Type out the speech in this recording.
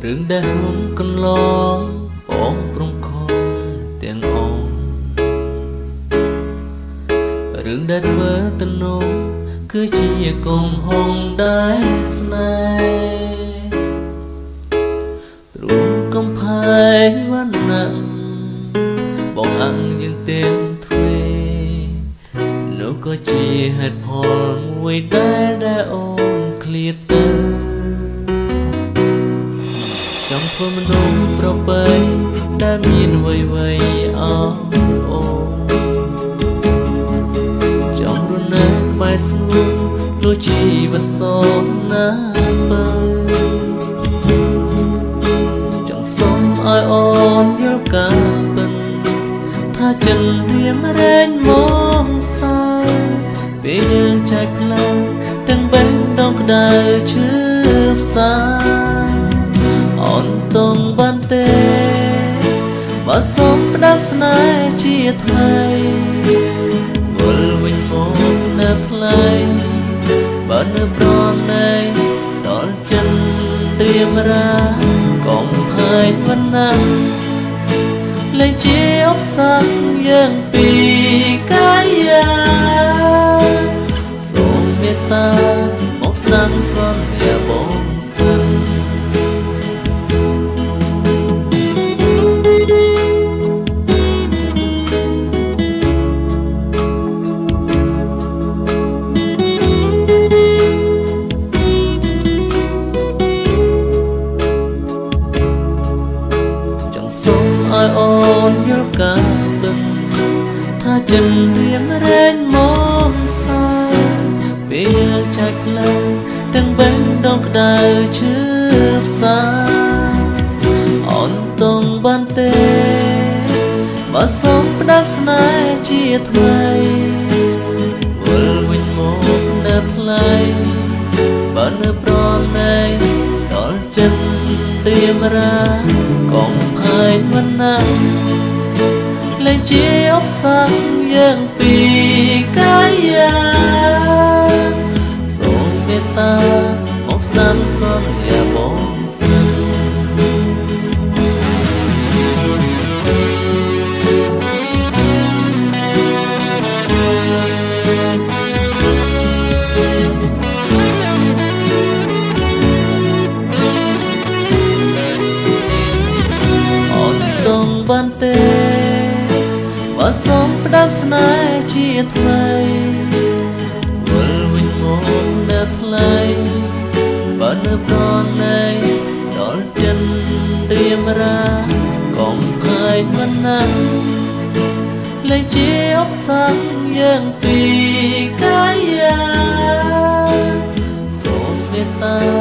រឿងដែលហុំកន្លងបងព្រមខំទាំងអងរឿងដែលធ្វើទៅនោះគឺជាកំហុងដែលស្នេហ៍រួមកំផែងវណ្ណៈបងអង្យើងទាំងទ្វេនោះក៏ជាហេតុផលមួយដែលអូនឃ្លាតទៅចង់ធ្វើមនុស្សប្រពៃដែលមានវ័យអអូចង់រស់នៅបែបស្ងួនលុះជីវិតសងណាបើចង់សុំឲ្យអូនយល់ការពិតថាចិនរៀមរែងមកសាពេលយើងចែកផ្លូវទាំងបេះដូងក្តៅឈឺផ្សាអូនតងបានទេបើសុំផ្ដាំស្នេហ៍ជាថ្លៃវិលវិញមកនៅថ្លៃបើនៅប្រណីដល់ចិនរៀមរាកុំផែងវណ្ណៈលេងជាអបសាំយើងពីកាយាសូមមេត្តាមកស្ដាំសន្យាបងសិនឲ្យអូនយល់ការពិតថាចិនរៀមរែងមកសាពេលយើងចែកផ្លូវទាំងបេះដូងក្តៅឈឺផ្សាអូនតងបានទេបើសុំផ្ដាំស្នេហ៍ជាថ្មីវិលវិញមកនៅថ្លៃបើនៅប្រណីដល់ចិនរៀមរាកុំផែងវណ្ណៈលេងជាអបសាំយើងពីកាយាសូមមេត្តាមកស្ដាំសន្យាបងសិនបានទេបើសុំផ្ដាំស្នេហ៍ជាថ្លៃវិលវិញមកនៅថ្លៃបើនៅប្រណីដល់ចិនរៀមរាកុំផែងវណ្ណៈលេងជាអបសាំយើងពីកាយាសូមមេត្តា